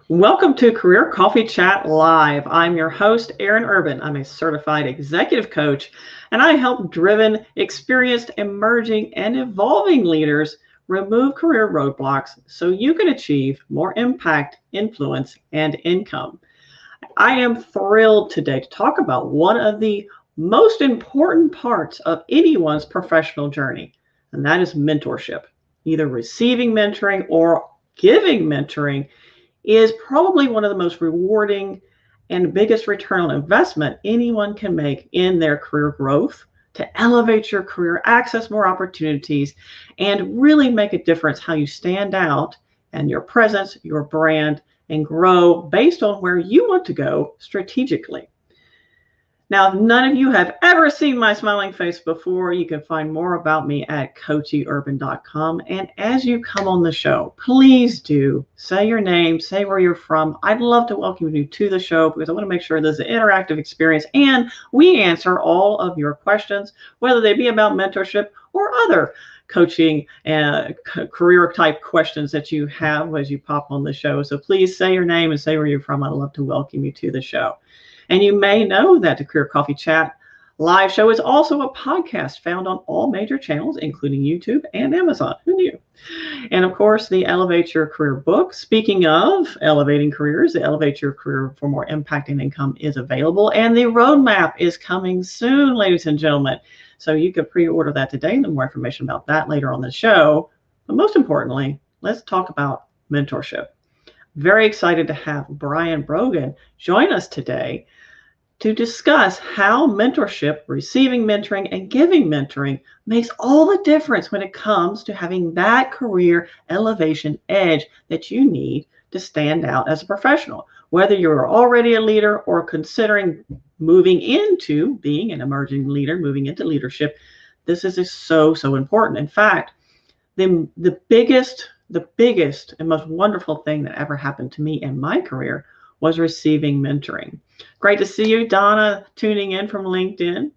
Welcome to Career Coffee Chat Live. I'm your host, Erin Urban. I'm a certified executive coach, and I help driven, experienced, emerging, and evolving leaders remove career roadblocks so you can achieve more impact, influence, and income. I am thrilled today to talk about one of the most important parts of anyone's professional journey, and that is mentorship. Either receiving mentoring or giving mentoring is probably one of the most rewarding and biggest return on investment anyone can make in their career growth to elevate your career, access more opportunities, and really make a difference how you stand out and your presence, your brand, and grow based on where you want to go strategically. Now, if none of you have ever seen my smiling face before, you can find more about me at CoachEUrban.com. And as you come on the show, please do say your name, say where you're from. I'd love to welcome you to the show because I want to make sure there's an interactive experience and we answer all of your questions, whether they be about mentorship or other coaching and career type questions that you have as you pop on the show. So please say your name and say where you're from. I'd love to welcome you to the show. And you may know that the Career Coffee Chat live show is also a podcast found on all major channels, including YouTube and Amazon. Who knew? And of course, the Elevate Your Career book. Speaking of elevating careers, the Elevate Your Career for More Impact and Income is available. And the roadmap is coming soon, ladies and gentlemen. So you can pre-order that today. And more information about that later on the show. But most importantly, let's talk about mentorship. Very excited to have Brian Brogen join us today to discuss how mentorship, receiving mentoring, and giving mentoring makes all the difference when it comes to having that career elevation edge that you need to stand out as a professional. Whether you're already a leader or considering moving into being an emerging leader, moving into leadership, this is so important. In fact, the biggest and most wonderful thing that ever happened to me in my career was receiving mentoring. Great to see you, Donna, tuning in from LinkedIn.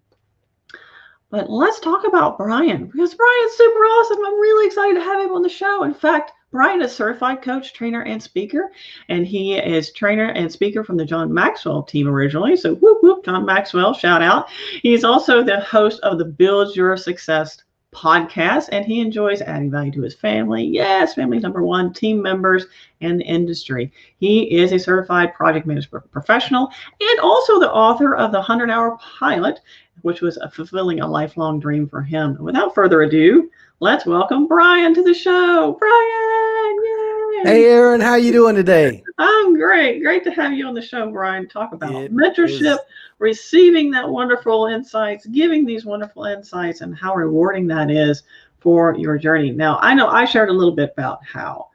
But let's talk about Brian, because Brian's super awesome. I'm really excited to have him on the show. In fact, Brian is a certified coach, trainer, and speaker, and he is trainer and speaker from the John Maxwell Team originally. So whoop, whoop, John Maxwell, shout out. He's also the host of the Build Your Success podcast, and he enjoys adding value to his family. Yes, family number one, team members, and the industry. He is a certified project management professional and also the author of the 100-Hour Pilot, which was fulfilling a lifelong dream for him. Without further ado, let's welcome Brian to the show. Brian, yay! Hey, Erin, how you doing today? I'm great. Great to have you on the show, Brian. Talk about mentorship, receiving that wonderful insights, giving these wonderful insights, and how rewarding that is for your journey. Now, I know I shared a little bit about how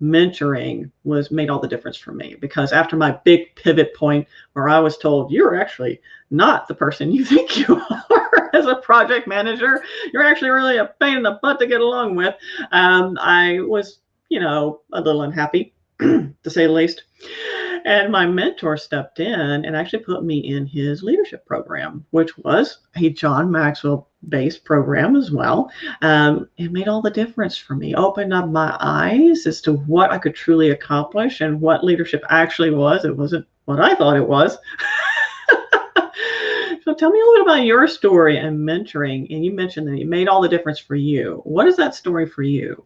mentoring made all the difference for me, because after my big pivot point where I was told, you're actually not the person you think you are as a project manager, you're actually really a pain in the butt to get along with, I was, a little unhappy, to say the least. And my mentor stepped in and actually put me in his leadership program, which was a John Maxwell based program as well. It made all the difference for me, opened up my eyes as to what I could truly accomplish and what leadership actually was. It wasn't what I thought it was. So tell me a little bit about your story and mentoring. And you mentioned that it made all the difference for you. What is that story for you?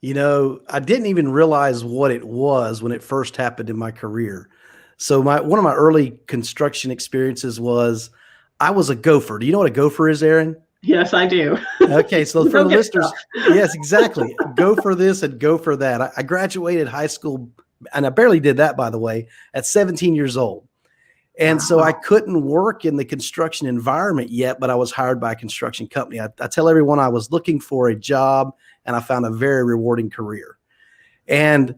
I didn't even realize what it was when it first happened in my career. So one of my early construction experiences was I was a gopher. Do you know what a gopher is, Erin? Yes, I do. Okay, so for the listeners, yes, exactly. Go for this and go for that. I graduated high school, and I barely did that, by the way, at 17 years old. And so I couldn't work in the construction environment yet, but I was hired by a construction company. I tell everyone I was looking for a job, and I found a very rewarding career. And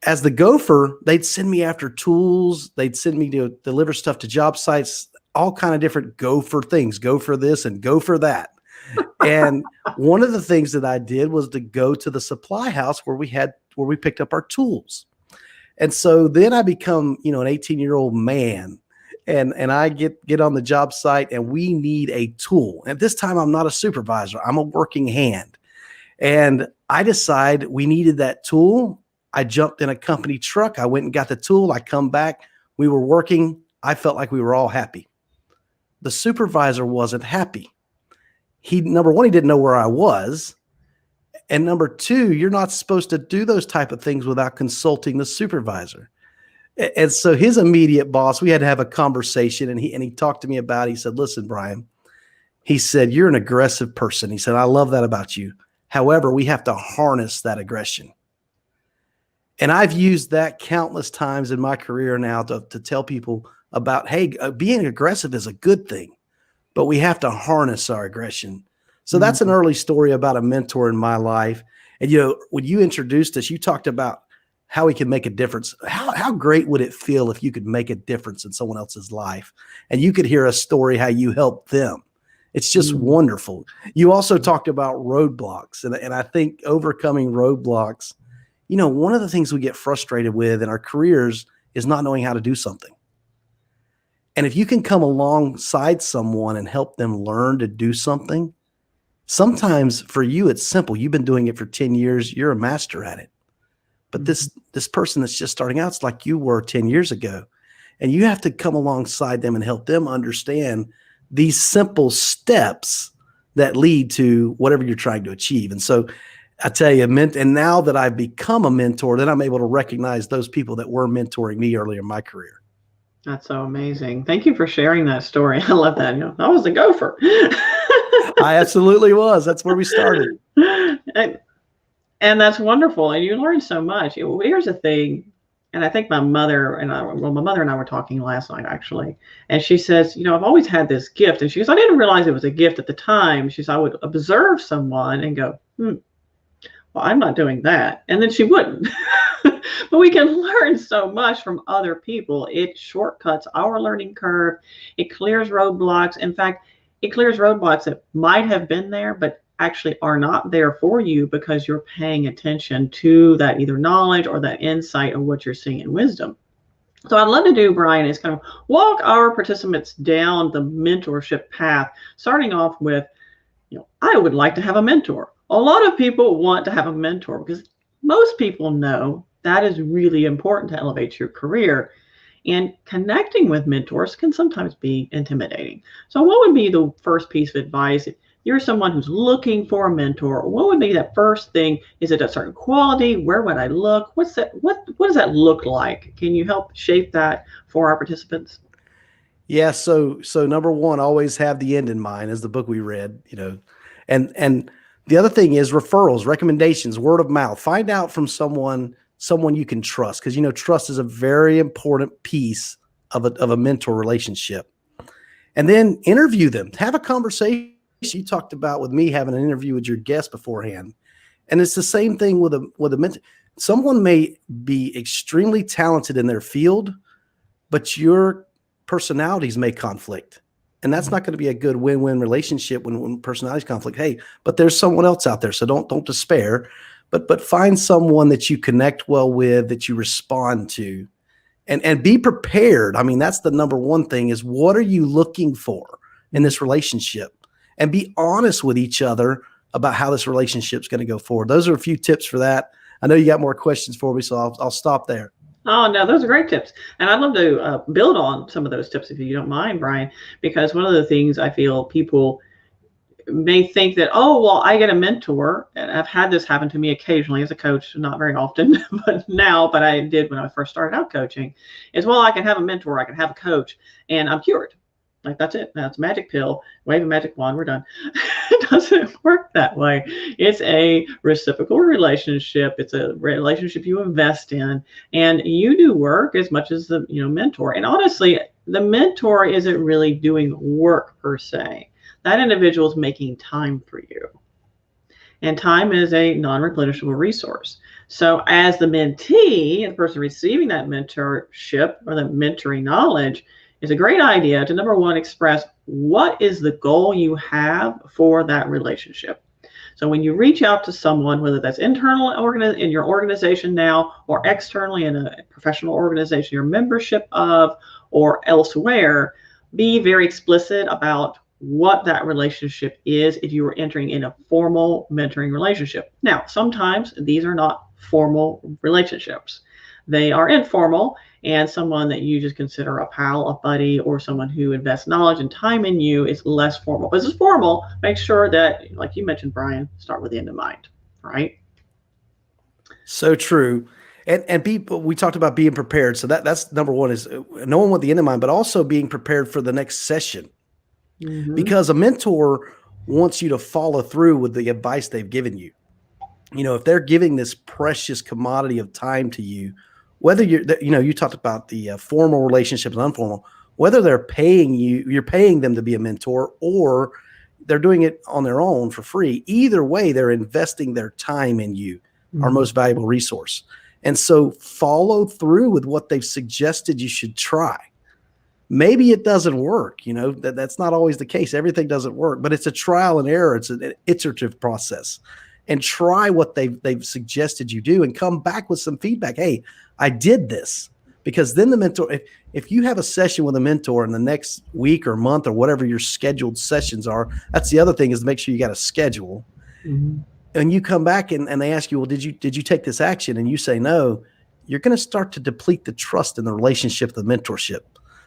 as the gopher, they'd send me after tools. They'd send me to deliver stuff to job sites, all kind of different gopher things, go for this and go for that. And one of the things that I did was to go to the supply house where we picked up our tools. And so then I become, an 18-year-old man. And I get on the job site and we need a tool. At this time, I'm not a supervisor. I'm a working hand. And I decide we needed that tool. I jumped in a company truck. I went and got the tool. I come back. We were working. I felt like we were all happy. The supervisor wasn't happy. Number one, he didn't know where I was. And number two, you're not supposed to do those type of things without consulting the supervisor. And so his immediate boss, we had to have a conversation, and he talked to me about it. He said, listen, Brian, he said, you're an aggressive person. He said, I love that about you. However, we have to harness that aggression. And I've used that countless times in my career now to tell people about, hey, being aggressive is a good thing, but we have to harness our aggression. So that's an early story about a mentor in my life. And, when you introduced us, you talked about how he can make a difference. How great would it feel if you could make a difference in someone else's life and you could hear a story how you helped them? It's just wonderful. You also talked about roadblocks, and I think overcoming roadblocks, one of the things we get frustrated with in our careers is not knowing how to do something. And if you can come alongside someone and help them learn to do something, sometimes for you, it's simple. You've been doing it for 10 years. You're a master at it. But this person that's just starting out, it's like you were 10 years ago. And you have to come alongside them and help them understand these simple steps that lead to whatever you're trying to achieve. And so I tell you, and now that I've become a mentor, then I'm able to recognize those people that were mentoring me earlier in my career. That's so amazing. Thank you for sharing that story. I love that. I was a gopher. I absolutely was. That's where we started. And that's wonderful. And you learn so much. Here's the thing. And I think my mother and I were talking last night, actually. And she says, I've always had this gift. And she goes, I didn't realize it was a gift at the time. She says, I would observe someone and go, well, I'm not doing that. And then she wouldn't. But we can learn so much from other people. It shortcuts our learning curve. It clears roadblocks. In fact, it clears roadblocks that might have been there, but actually are not there for you because you're paying attention to that either knowledge or that insight of what you're seeing in wisdom. So I'd love to do, Brian, is kind of walk our participants down the mentorship path, starting off with, I would like to have a mentor. A lot of people want to have a mentor because most people know that is really important to elevate your career. And connecting with mentors can sometimes be intimidating. So what would be the first piece of advice? If you're someone who's looking for a mentor, what would be that first thing? Is it a certain quality? Where would I look? What does that look like? Can you help shape that for our participants? Yeah. So number one, always have the end in mind, as the book we read, and the other thing is referrals, recommendations, word of mouth. Find out from someone you can trust, because trust is a very important piece of a mentor relationship. And then interview them. Have a conversation. You talked about with me having an interview with your guest beforehand, and it's the same thing with a mentor. Someone may be extremely talented in their field, but your personalities may conflict. And that's not going to be a good win-win relationship when personalities conflict. Hey, but there's someone else out there, so don't despair. But find someone that you connect well with, that you respond to, and be prepared. I mean, that's the number one thing, is what are you looking for in this relationship? And be honest with each other about how this relationship is going to go forward. Those are a few tips for that. I know you got more questions for me, so I'll stop there. Oh, no, those are great tips. And I'd love to build on some of those tips, if you don't mind, Brian, because one of the things I feel people may think that, oh, well, I get a mentor, and I've had this happen to me occasionally as a coach, not very often, but I did when I first started out coaching, is, well, I can have a mentor, I can have a coach, and I'm cured. Like, that's it. That's a magic pill. Wave a magic wand. We're done. It doesn't work that way. It's a reciprocal relationship. It's a relationship you invest in, and you do work as much as the mentor. And honestly, the mentor isn't really doing work per se. That individual is making time for you. And time is a non-replenishable resource. So as the mentee, the person receiving that mentorship or the mentoring knowledge, is a great idea to, number one, express what is the goal you have for that relationship. So when you reach out to someone, whether that's internal in your organization now or externally in a professional organization you're membership of or elsewhere, be very explicit about what that relationship is if you are entering in a formal mentoring relationship. Now, sometimes these are not formal relationships. They are informal, and someone that you just consider a pal, a buddy, or someone who invests knowledge and time in you is less formal. But this is formal. Make sure that, like you mentioned, Brian, start with the end in mind, right? So true. And people, we talked about being prepared. So that's number one, is knowing what the end in mind, but also being prepared for the next session. Because a mentor wants you to follow through with the advice they've given you. If they're giving this precious commodity of time to you, whether you talked about the formal relationships and informal, whether they're paying you're paying them to be a mentor, or they're doing it on their own for free. Either way, they're investing their time in you, our most valuable resource. And so follow through with what they've suggested you should try. Maybe it doesn't work. That's not always the case. Everything doesn't work, but it's a trial and error. It's an iterative process. And try what they've suggested you do, and come back with some feedback. Hey, I did this. Because then the mentor, if you have a session with a mentor in the next week or month or whatever your scheduled sessions are, that's the other thing, is to make sure you got a schedule. And you come back and they ask you, well, did you take this action? And you say no, you're going to start to deplete the trust in the relationship, the mentorship.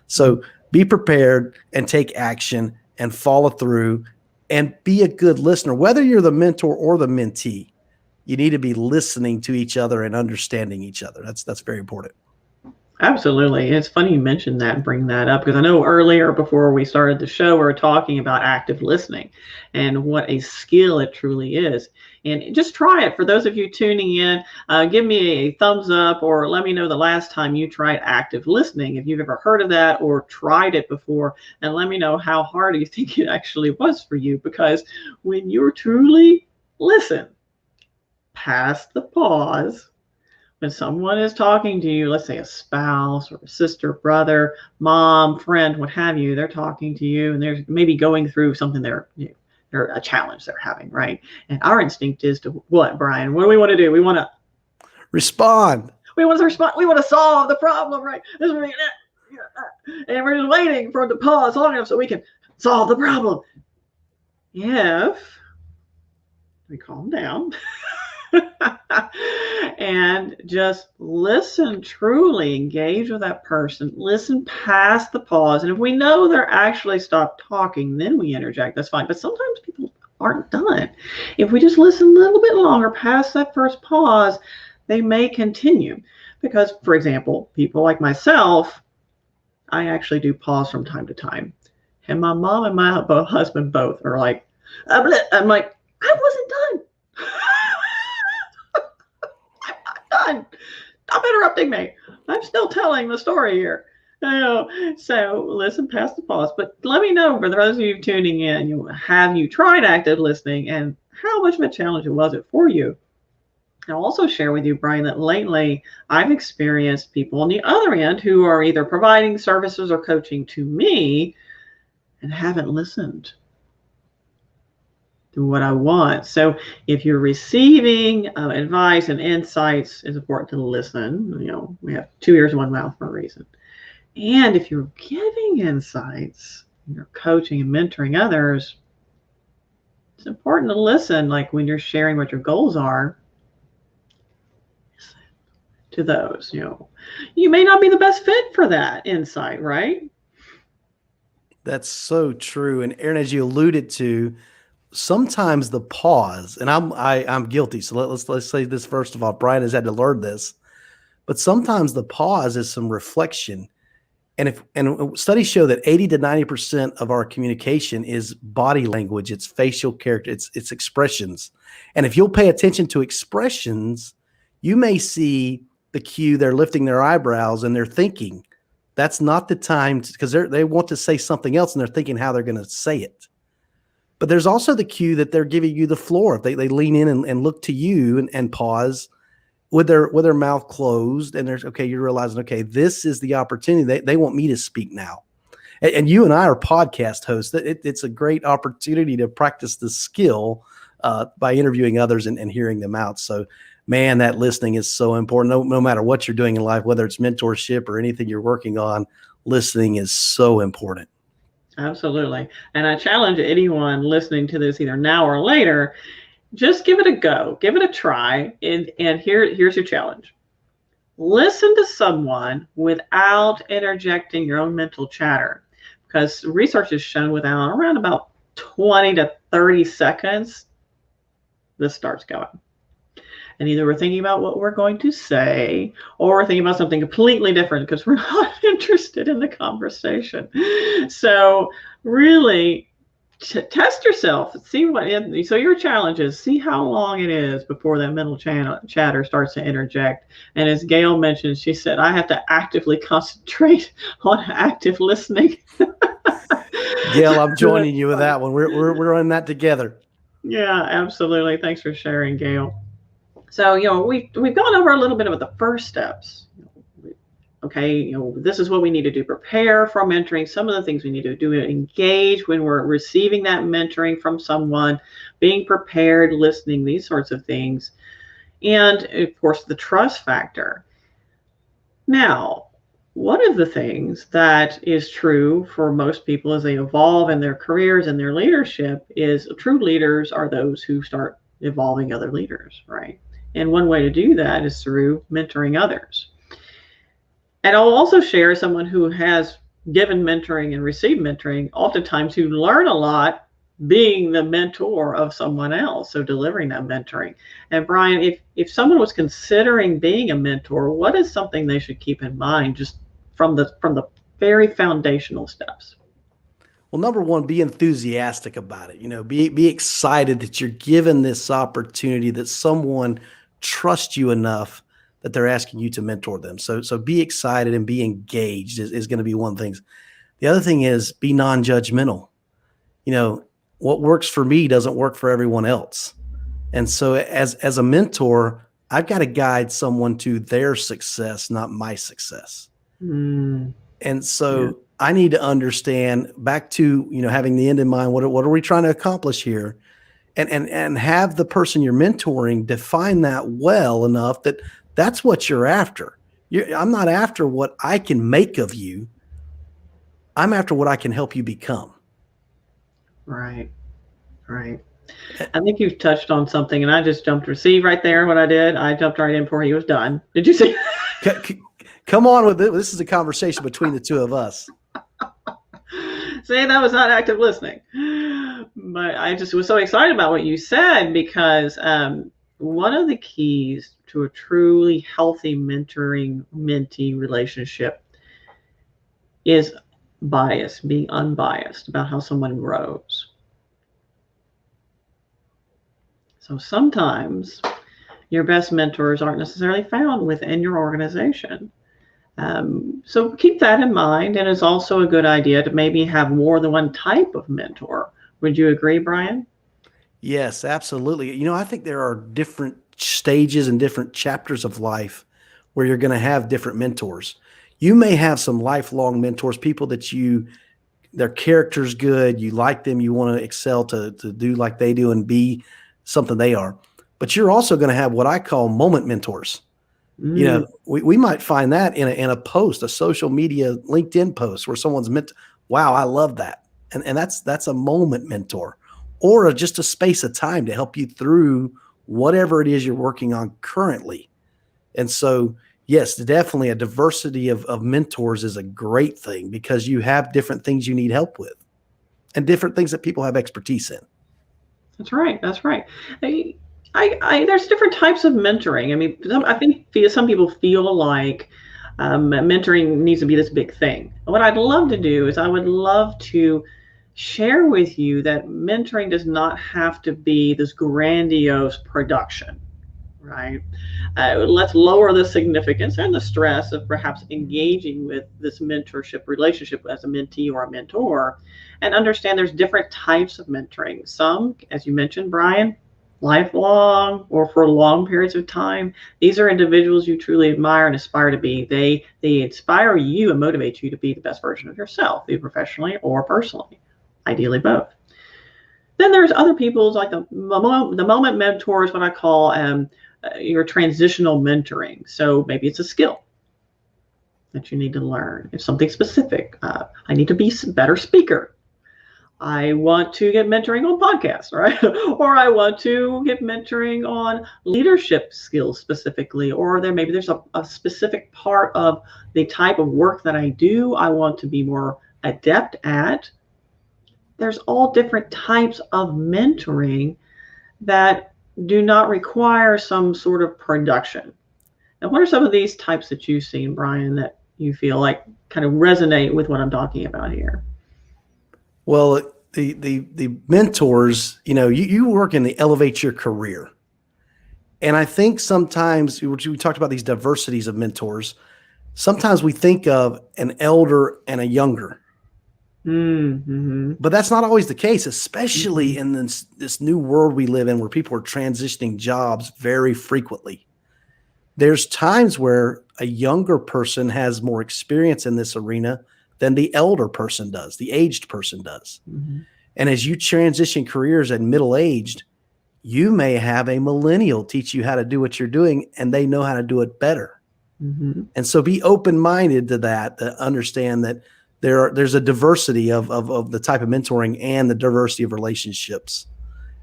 So be prepared and take action and follow through. And be a good listener. Whether you're the mentor or the mentee, you need to be listening to each other and understanding each other. That's very important. Absolutely. It's funny you mentioned that and bring that up, because I know earlier, before we started the show, we were talking about active listening and what a skill it truly is. And just try it. For those of you tuning in, give me a thumbs up, or let me know the last time you tried active listening, if you've ever heard of that or tried it before, and let me know how hard you think it actually was for you. Because when you truly listen, past the pause, when someone is talking to you, let's say a spouse or a sister, brother, mom, friend, what have you, they're talking to you and they're maybe going through something they're a challenge they're having, right? And our instinct is to what, Brian? What do we want to do? We want to respond. We want to respond. We want to solve the problem, right? And we're just waiting for the pause long enough so we can solve the problem. If we calm down and just listen, truly engage with that person, listen past the pause. And if we know they're actually stopped talking, then we interject. That's fine. But sometimes people aren't done. If we just listen a little bit longer past that first pause, they may continue. Because, for example, people like myself, I actually do pause from time to time. And my mom and my husband both are like, I'm like, I wasn't done. Done. Stop interrupting me. I'm still telling the story here. So listen past the pause. But let me know, for those of you tuning in, have you tried active listening, and how much of a challenge was it for you? I'll also share with you, Brian, that lately I've experienced people on the other end who are either providing services or coaching to me and haven't listened to what I want. So if you're receiving advice and insights, it's important to listen. We have 2 ears, 1 mouth for a reason. And if you're giving insights, you're coaching and mentoring others, it's important to listen. Like when you're sharing what your goals are, listen to those. You may not be the best fit for that insight, right? That's so true. And Aaron, as you alluded to, sometimes the pause, and I'm guilty. So let's say this first of all. Brian has had to learn this, but sometimes the pause is some reflection. And studies show that 80 to 90% of our communication is body language, it's facial character, it's expressions. And if you'll pay attention to expressions, you may see the cue they're lifting their eyebrows and they're thinking. That's not the time, because they want to say something else and they're thinking how they're going to say it. But there's also the cue that they're giving you the floor. If they lean in and look to you and pause with their mouth closed, and you're realizing, okay, this is the opportunity. They want me to speak now. And you and I are podcast hosts. It's a great opportunity to practice the skill by interviewing others and hearing them out. So, man, that listening is so important. No matter what you're doing in life, whether it's mentorship or anything you're working on, listening is so important. Absolutely. And I challenge anyone listening to this either now or later, Just give it a go, give it a try. And here's your challenge. Listen to someone without interjecting your own mental chatter, because research has shown without around about 20 to 30 seconds, this starts going. And either we're thinking about what we're going to say, or we're thinking about something completely different because we're not interested in the conversation. So really, test yourself, see so your challenge is, see how long it is before that mental chatter starts to interject. And as Gail mentioned, she said, I have to actively concentrate on active listening. Gail, I'm joining you with that one. We're on that together. Yeah, absolutely. Thanks for sharing, Gail. So, we've gone over a little bit of the first steps. Okay, this is what we need to do. Prepare for mentoring. Some of the things we need to do: engage when we're receiving that mentoring from someone, being prepared, listening, these sorts of things. And of course, the trust factor. Now, one of the things that is true for most people as they evolve in their careers and their leadership is true leaders are those who start evolving other leaders, right? And one way to do that is through mentoring others. And I'll also share someone who has given mentoring and received mentoring, oftentimes who learn a lot being the mentor of someone else, so delivering that mentoring. And Brian, if someone was considering being a mentor, what is something they should keep in mind just from the very foundational steps? Well, number one, be enthusiastic about it. Be excited that you're given this opportunity, that someone trusts you enough that they're asking you to mentor them. So be excited and be engaged is going to be one thing. The other thing is be non-judgmental. What works for me doesn't work for everyone else. And so as a mentor, I've got to guide someone to their success, not my success. And so I need to understand, back to, having the end in mind, what are we trying to accomplish here? And have the person you're mentoring define that well enough that that's what you're after. I'm not after what I can make of you. I'm after what I can help you become. Right. I think you've touched on something, and I just jumped to see right there what I did. I jumped right in before he was done. Did you see? Come on with it. This is a conversation between the two of us. See, that was not active listening. But I just was so excited about what you said, because one of the keys to a truly healthy mentoring-mentee relationship is being unbiased about how someone grows. So sometimes your best mentors aren't necessarily found within your organization. So keep that in mind, and it's also a good idea to maybe have more than one type of mentor. Would you agree, Brian? Yes, absolutely. I think there are different stages and different chapters of life where you're going to have different mentors. You may have some lifelong mentors, people that their character's good, you like them, you want to excel to do like they do and be something they are. But you're also going to have what I call moment mentors. We might find that in a post, a social media LinkedIn post where someone's wow, I love that. And that's a moment mentor, or just a space of time to help you through whatever it is you're working on currently. And so, yes, definitely a diversity of mentors is a great thing, because you have different things you need help with and different things that people have expertise in. That's right. There's different types of mentoring. I mean, I think some people feel like mentoring needs to be this big thing. What I'd love to do is I would love to share with you that mentoring does not have to be this grandiose production, right? Let's lower the significance and the stress of perhaps engaging with this mentorship relationship as a mentee or a mentor, and understand there's different types of mentoring. Some, as you mentioned, Brian, lifelong or for long periods of time. These are individuals you truly admire and aspire to be. They inspire you and motivate you to be the best version of yourself, either professionally or personally, ideally both. Then there's other people like the moment mentors, what I call your transitional mentoring. So maybe it's a skill that you need to learn. It's something specific. I need to be a better speaker. I want to get mentoring on podcasts, right? Or I want to get mentoring on leadership skills specifically, or maybe there's a specific part of the type of work that I do I want to be more adept at. There's all different types of mentoring that do not require some sort of production. Now, what are some of these types that you've seen, Brian, that you feel like kind of resonate with what I'm talking about here? Well, the mentors, you work in the Elevate Your Career. And I think sometimes we talked about these diversities of mentors. Sometimes we think of an elder and a younger. Mm-hmm. But that's not always the case, especially in this new world we live in where people are transitioning jobs very frequently. There's times where a younger person has more experience in this arena than the elder person does, the aged person does. Mm-hmm. And as you transition careers at middle-aged, you may have a millennial teach you how to do what you're doing, and they know how to do it better. Mm-hmm. And so be open-minded to that, to understand that there's a diversity of the type of mentoring and the diversity of relationships.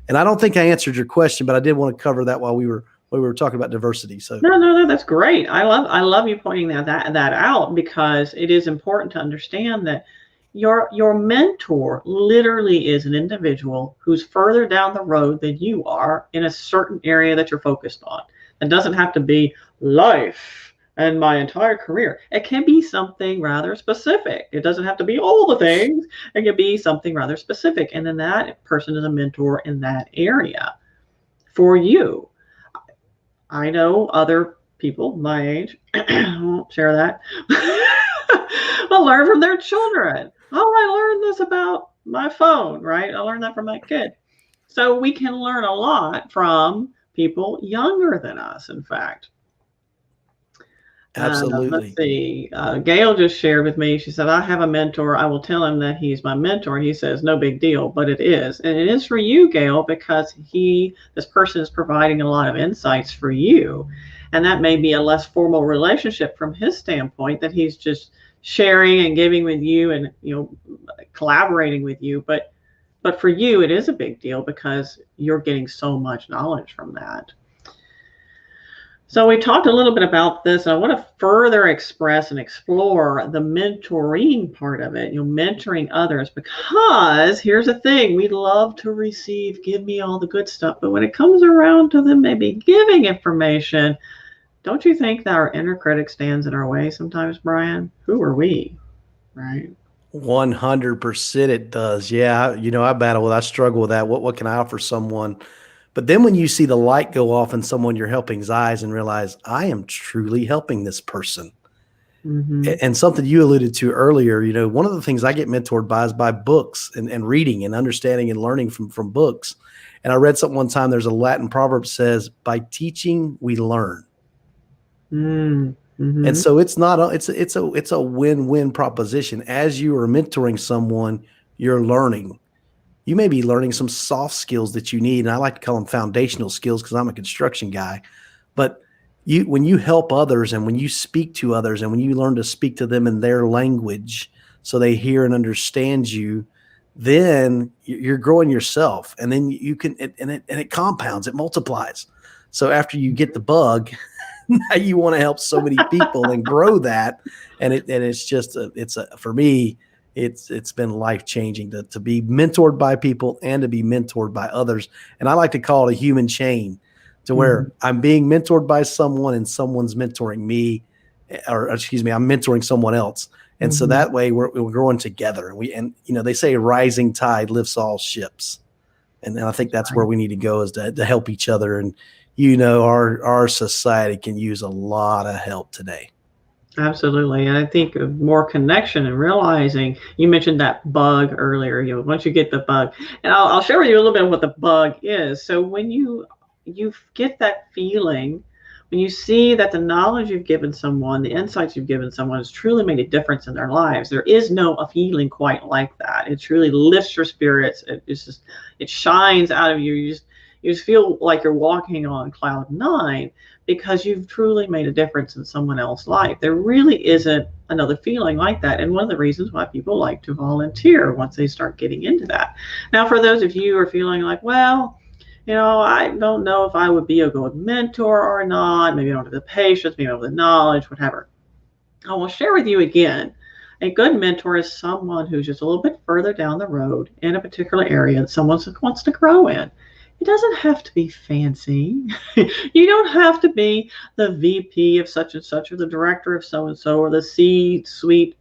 And I don't think I answered your question, but I did want to cover that while we were talking about diversity. So no, that's great. I love you pointing that out, because it is important to understand that your mentor literally is an individual who's further down the road than you are in a certain area that you're focused on. It doesn't have to be life and my entire career. It can be something rather specific. It doesn't have to be all the things. It can be something rather specific. And then that person is a mentor in that area for you. I know other people my age, I won't share that, will learn from their children. Oh, I learned this about my phone, right? I learned that from my kid. So we can learn a lot from people younger than us, in fact. absolutely. Let's see. Gail just shared with me. She said, I have a mentor. I will tell him that he's my mentor. And he says, no big deal, but it is. And it is for you, Gail, because this person is providing a lot of insights for you. And that may be a less formal relationship from his standpoint, that he's just sharing and giving with you and, collaborating with you. But for you, it is a big deal because you're getting so much knowledge from that. So we talked a little bit about this, and I want to further express and explore the mentoring part of it, mentoring others, because here's the thing, we love to receive, give me all the good stuff, but when it comes around to them maybe giving information, don't you think that our inner critic stands in our way sometimes, Brian? Who are we, right? 100% it does. Yeah. I struggle with that. What can I offer someone? But then when you see the light go off in someone you're helping's eyes and realize I am truly helping this person. Mm-hmm. And something you alluded to earlier, one of the things I get mentored by is by books and reading and understanding and learning from books. And I read something one time, there's a Latin proverb that says, by teaching, we learn. Mm-hmm. And so it's a win-win proposition. As you are mentoring someone, you're learning. You may be learning some soft skills that you need, and I like to call them foundational skills because I'm a construction guy. But when you help others and when you speak to others and when you learn to speak to them in their language so they hear and understand you, then you're growing yourself. And then you can, and it compounds, it multiplies. So after you get the bug, now you want to help so many people and grow that. And it's just, for me, it's been life-changing to be mentored by people and to be mentored by others. And I like to call it a human chain, to where I'm being mentored by someone and someone's mentoring me, or excuse me, I'm mentoring someone else. And so that way we're growing together. And they say a rising tide lifts all ships. And I think that's where we need to go, is to help each other. And, our society can use a lot of help today. Absolutely. And I think of more connection and realizing, you mentioned that bug earlier, once you get the bug, and I'll share with you a little bit of what the bug is. So when you get that feeling, when you see that the knowledge you've given someone, the insights you've given someone has truly made a difference in their lives, there is a feeling quite like that. It truly lifts your spirits. It shines out of you. You just feel like you're walking on cloud 9 because you've truly made a difference in someone else's life. There really isn't another feeling like that. And one of the reasons why people like to volunteer once they start getting into that. Now, for those of you who are feeling like, well, I don't know if I would be a good mentor or not. Maybe I don't have the patience, maybe I don't have the knowledge, whatever. I will share with you again. A good mentor is someone who's just a little bit further down the road in a particular area that someone wants to grow in. It doesn't have to be fancy. You don't have to be the VP of such and such, or the director of so and so, or the C-suite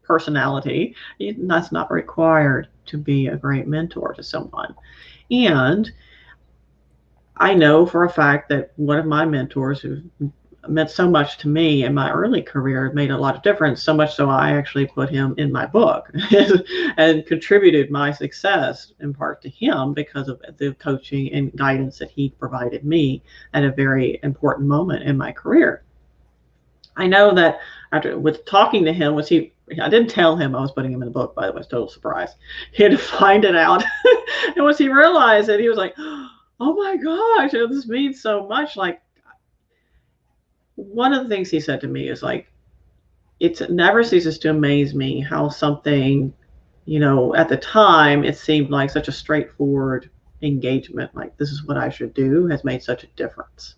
personality. That's not required to be a great mentor to someone. And I know for a fact that one of my mentors who meant so much to me in my early career made a lot of difference, so much so I actually put him in my book and contributed my success in part to him because of the coaching and guidance that he provided me at a very important moment in my career. I know that with talking to him, I didn't tell him I was putting him in the book, by the way. It was a total surprise. He had to find it out. And once he realized it, he was like, oh my gosh, this means so much. Like, one of the things he said to me is like, it never ceases to amaze me how something, at the time it seemed like such a straightforward engagement, like this is what I should do, has made such a difference.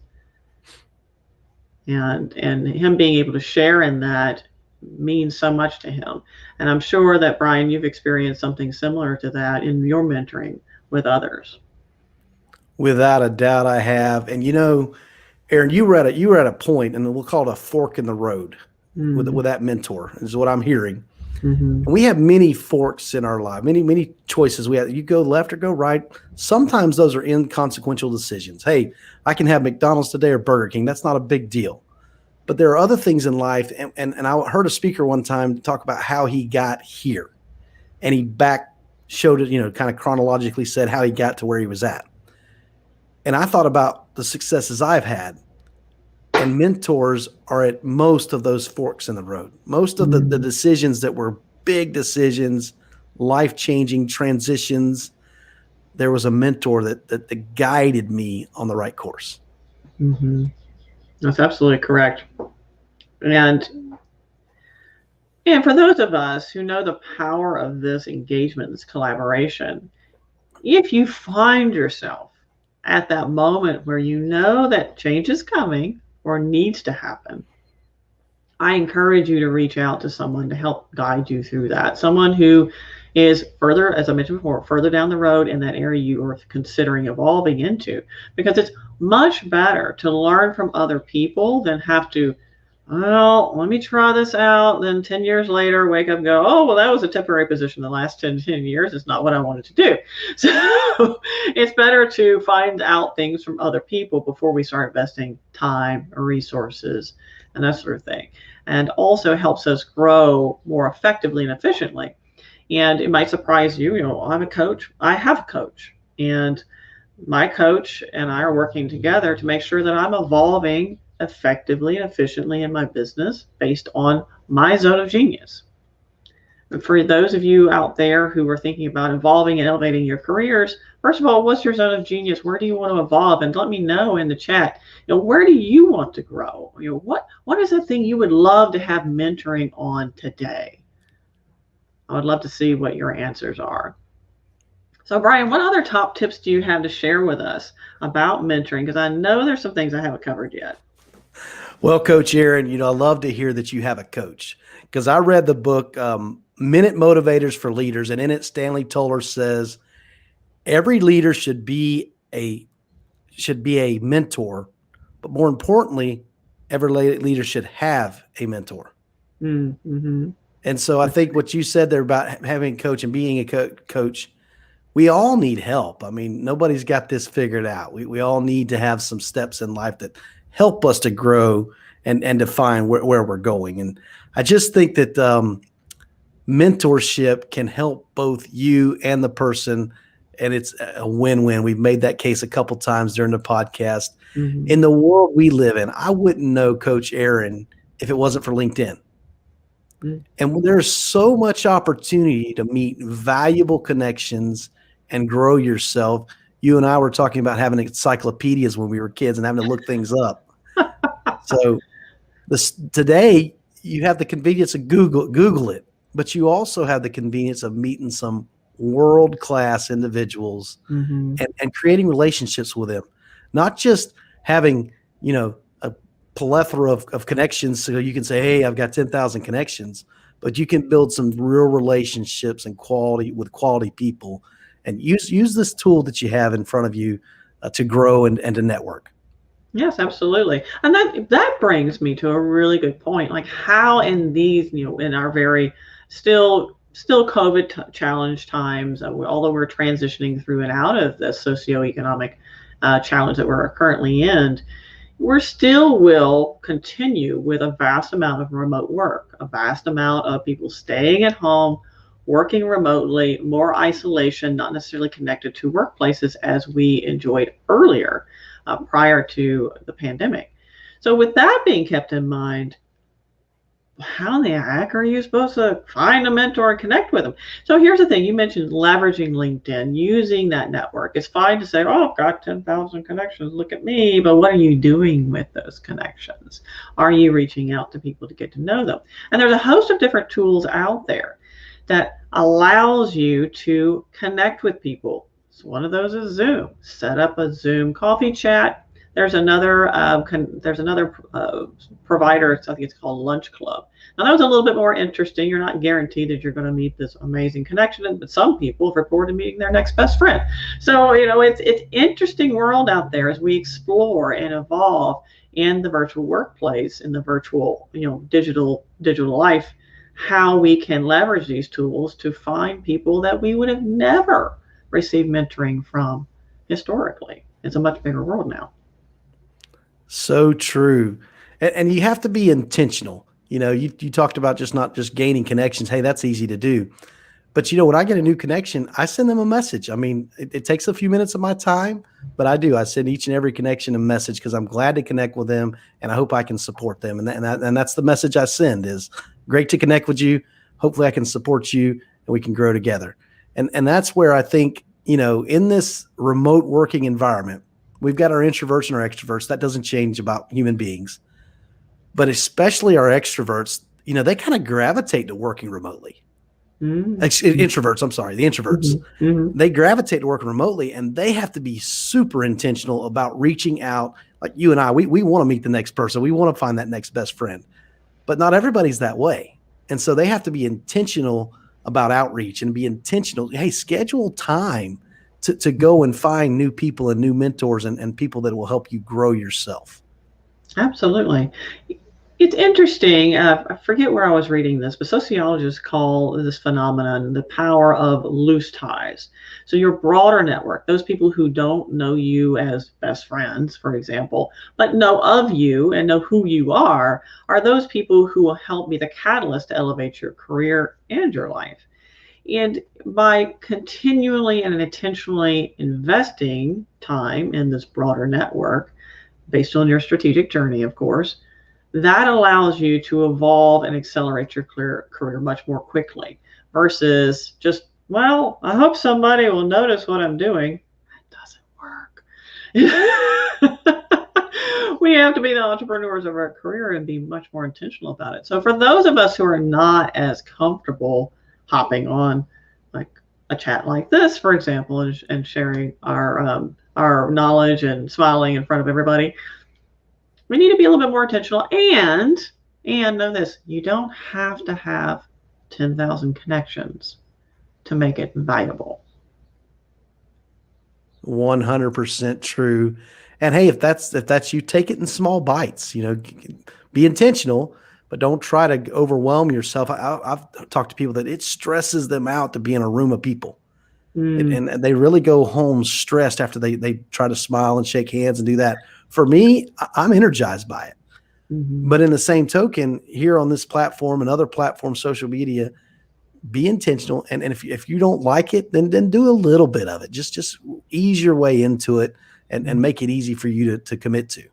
And him being able to share in that means so much to him. And I'm sure that, Brian, you've experienced something similar to that in your mentoring with others. Without a doubt I have. And Aaron, you were at a point, and we'll call it a fork in the road with that mentor, is what I'm hearing. And we have many forks in our life, many choices. You go left or go right. Sometimes those are inconsequential decisions. Hey, I can have McDonald's today or Burger King. That's not a big deal. But there are other things in life. And I heard a speaker one time talk about how he got here. And he showed it, kind of chronologically said how he got to where he was at. And I thought about the successes I've had, and mentors are at most of those forks in the road. Most of the decisions that were big decisions, life-changing transitions, there was a mentor that guided me on the right course. Mm-hmm. That's absolutely correct. And for those of us who know the power of this engagement, this collaboration, if you find yourself at that moment where you know that change is coming or needs to happen, I encourage you to reach out to someone to help guide you through that. Someone who is further, as I mentioned before, further down the road in that area you are considering evolving into, because it's much better to learn from other people than have to, well, let me try this out. Then 10 years later, wake up and go, oh, well, that was a temporary position the last 10 years. It's not what I wanted to do. So it's better to find out things from other people before we start investing time or resources and that sort of thing. And also helps us grow more effectively and efficiently. And it might surprise you, I'm a coach. I have a coach. And my coach and I are working together to make sure that I'm evolving effectively and efficiently in my business based on my zone of genius. And for those of you out there who are thinking about evolving and elevating your careers, first of all, what's your zone of genius? Where do you want to evolve? And let me know in the chat, where do you want to grow? What is the thing you would love to have mentoring on today? I would love to see what your answers are. So, Brian, what other top tips do you have to share with us about mentoring? Because I know there's some things I haven't covered yet. Well, Coach Aaron, I love to hear that you have a coach, because I read the book, Minute Motivators for Leaders. And in it, Stanley Toller says, every leader should be a mentor, but more importantly, every leader should have a mentor. Mm-hmm. And so I think what you said there about having a coach and being a coach, we all need help. I mean, nobody's got this figured out. We all need to have some steps in life that help us to grow and define where we're going. And I just think that mentorship can help both you and the person, and it's a win-win. We've made that case a couple times during the podcast. Mm-hmm. In the world we live in, I wouldn't know Coach Aaron if it wasn't for LinkedIn. Mm-hmm. And there's so much opportunity to meet valuable connections and grow yourself. You and I were talking about having encyclopedias when we were kids and having to look things up. So today you have the convenience of Google it, but you also have the convenience of meeting some world-class individuals and creating relationships with them, not just having, a plethora of connections. So you can say, hey, I've got 10,000 connections, but you can build some real relationships and quality people, and use this tool that you have in front of you to grow and to network. Yes, absolutely. And that brings me to a really good point. Like how in these, in our very still COVID challenge times, although we're transitioning through and out of the socioeconomic challenge that we're currently in, we still will continue with a vast amount of remote work, a vast amount of people staying at home, working remotely, more isolation, not necessarily connected to workplaces as we enjoyed earlier. Prior to the pandemic. So with that being kept in mind, how in the heck are you supposed to find a mentor and connect with them? So here's the thing. You mentioned leveraging LinkedIn, using that network. It's fine to say, oh, I've got 10,000 connections, look at me, but what are you doing with those connections? Are you reaching out to people to get to know them? And there's a host of different tools out there that allows you to connect with people. One of those is Zoom. Set up a Zoom coffee chat. There's another provider. I think it's called Lunch Club. Now that was a little bit more interesting. You're not guaranteed that you're going to meet this amazing connection, but some people have reported meeting their next best friend. So it's interesting world out there as we explore and evolve in the virtual workplace, in the virtual digital life. How we can leverage these tools to find people that we would have never receive mentoring from historically. It's a much bigger world now. So true. And you have to be intentional. You talked about not just gaining connections. Hey, that's easy to do. But when I get a new connection, I send them a message. I mean, it takes a few minutes of my time, but I send each and every connection a message because I'm glad to connect with them and I hope I can support them. And that's the message I send is great to connect with you. Hopefully I can support you and we can grow together. And that's where I think, in this remote working environment, we've got our introverts and our extroverts. That doesn't change about human beings, but especially our extroverts, they kind of gravitate to working remotely. Introverts, I'm sorry, the introverts, they gravitate to working remotely and they have to be super intentional about reaching out. Like you and I, we want to meet the next person. We want to find that next best friend, but not everybody's that way. And so they have to be intentional about outreach and be intentional. Hey, schedule time to go and find new people and new mentors and people that will help you grow yourself. Absolutely. It's interesting. I forget where I was reading this, but sociologists call this phenomenon the power of loose ties. So your broader network, those people who don't know you as best friends, for example, but know of you and know who you are those people who will help be the catalyst to elevate your career and your life. And by continually and intentionally investing time in this broader network, based on your strategic journey, of course, that allows you to evolve and accelerate your career much more quickly versus just, well, I hope somebody will notice what I'm doing. That doesn't work. We have to be the entrepreneurs of our career and be much more intentional about it. So for those of us who are not as comfortable hopping on like a chat like this, for example, and sharing our knowledge and smiling in front of everybody, we need to be a little bit more intentional and know this, you don't have to have 10,000 connections to make it valuable. 100% true. And hey, if that's you, take it in small bites, be intentional, but don't try to overwhelm yourself. I've talked to people that it stresses them out to be in a room of people. And they really go home stressed after they try to smile and shake hands and do that. For me, I'm energized by it. But in the same token, here on this platform and other platforms, social media, be intentional. And if you don't like it, then do a little bit of it. Just ease your way into it and make it easy for you to commit to.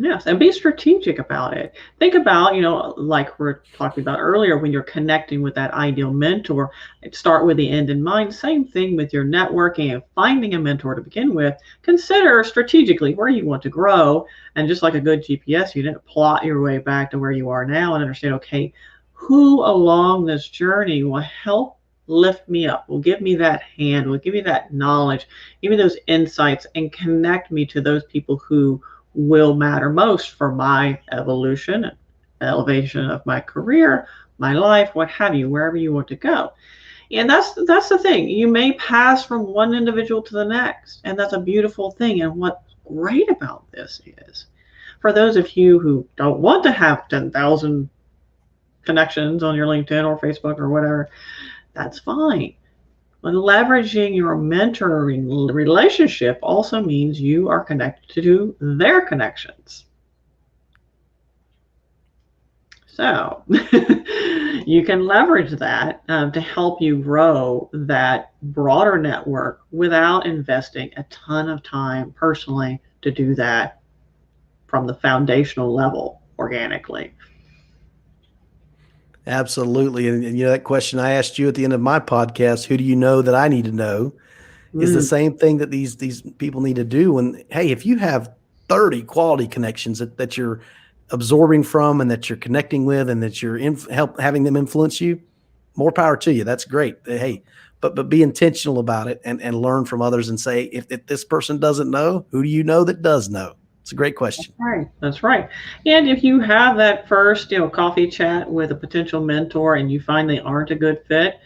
Yes, and be strategic about it. Think about, like we're talking about earlier, when you're connecting with that ideal mentor, start with the end in mind. Same thing with your networking and finding a mentor to begin with. Consider strategically where you want to grow. And just like a good GPS, you didn't plot your way back to where you are now and understand, okay, who along this journey will help lift me up, will give me that hand, will give me that knowledge, give me those insights, and connect me to those people who will matter most for my evolution and elevation of my career, my life, what have you, wherever you want to go. And that's the thing. You may pass from one individual to the next, and that's a beautiful thing. And what's great about this is, for those of you who don't want to have 10,000 connections on your LinkedIn or Facebook or whatever, that's fine. But leveraging your mentoring relationship also means you are connected to their connections. So you can leverage that to help you grow that broader network without investing a ton of time personally to do that from the foundational level organically. Absolutely. And that question I asked you at the end of my podcast, who do you know that I need to know, is the same thing that these people need to do. When, hey, if you have 30 quality connections that you're absorbing from and that you're connecting with and that you're having them influence you, more power to you. That's great. Hey, but be intentional about it and learn from others and say, if this person doesn't know, who do you know that does know? It's a great question. That's right. That's right. And if you have that first, coffee chat with a potential mentor and you find they aren't a good fit,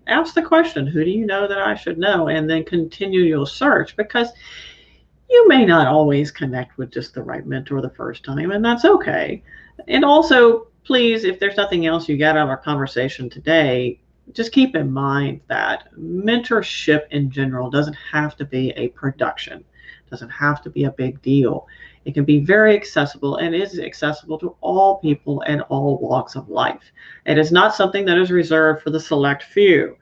ask the question, who do you know that I should know? And then continue your search, because you may not always connect with just the right mentor the first time, and that's okay. And also, please, if there's nothing else you got out of our conversation today, just keep in mind that mentorship in general doesn't have to be a production. Doesn't have to be a big deal. It can be very accessible and is accessible to all people and all walks of life. It is not something that is reserved for the select few.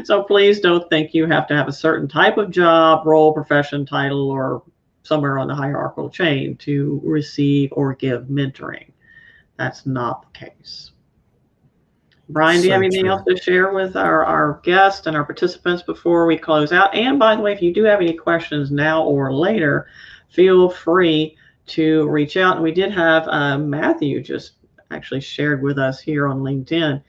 So please don't think you have to have a certain type of job, role, profession, title, or somewhere on the hierarchical chain to receive or give mentoring. That's not the case. Brian, do you have anything else to share with our guests and our participants before we close out? And by the way, if you do have any questions now or later, feel free to reach out. And we did have Matthew just actually shared with us here on LinkedIn.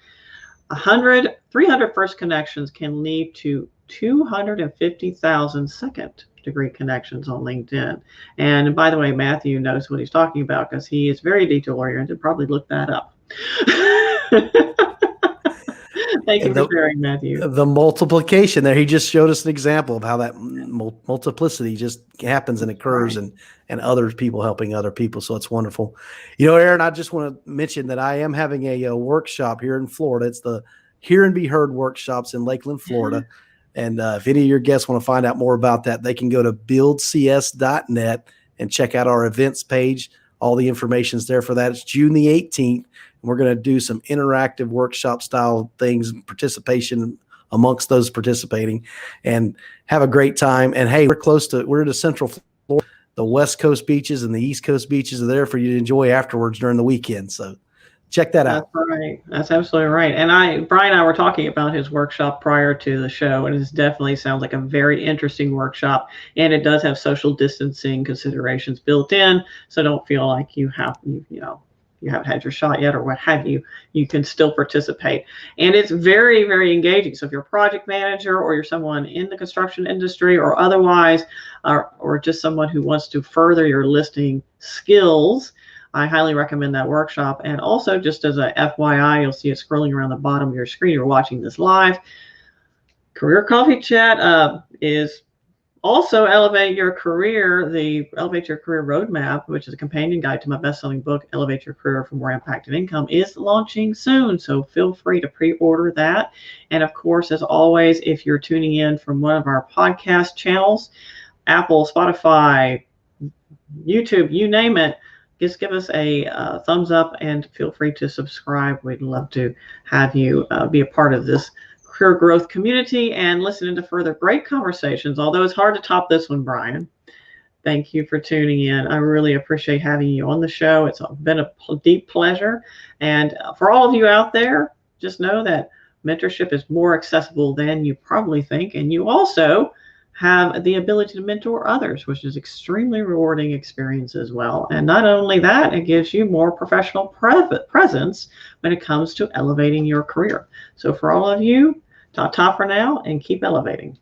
300 first connections can lead to 250,000 second degree connections on LinkedIn. And by the way, Matthew knows what he's talking about because he is very detail oriented. Probably look that up. Thank you for sharing, Matthew. The multiplication there, he just showed us an example of how that multiplicity just happens and occurs, right. and other people helping other people. So it's wonderful. Aaron, I just want to mention that I am having a workshop here in Florida. It's the Hear and Be Heard workshops in Lakeland, Florida. And if any of your guests want to find out more about that, they can go to buildcs.net and check out our events page. All the information's there for that. It's June the 18th. We're going to do some interactive workshop style things, participation amongst those participating, and have a great time. And hey, we're to Central Florida. The West Coast beaches and the East Coast beaches are there for you to enjoy afterwards during the weekend. So check that out. That's right. That's absolutely right. And Brian and I were talking about his workshop prior to the show, and it definitely sounds like a very interesting workshop. And it does have social distancing considerations built in, so don't feel like you haven't had your shot yet or what have you. You can still participate. And it's very, very engaging. So if you're a project manager or you're someone in the construction industry or otherwise, or just someone who wants to further your listing skills, I highly recommend that workshop. And also, just as a FYI, you'll see it scrolling around the bottom of your screen. You're watching this live. Career Coffee Chat is also Elevate Your Career, the Elevate Your Career Roadmap, which is a companion guide to my best-selling book, Elevate Your Career for More Impact and Income, is launching soon. So feel free to pre-order that. And of course, as always, if you're tuning in from one of our podcast channels, Apple, Spotify, YouTube, you name it, just give us a thumbs up and feel free to subscribe. We'd love to have you be a part of this career growth community and listen to further great conversations. Although it's hard to top this one, Brian. Thank you for tuning in. I really appreciate having you on the show. It's been a deep pleasure. And for all of you out there, just know that mentorship is more accessible than you probably think. And you also have the ability to mentor others, which is extremely rewarding experience as well. And not only that, it gives you more professional presence when it comes to elevating your career. So for all of you, ta-ta for now and keep elevating.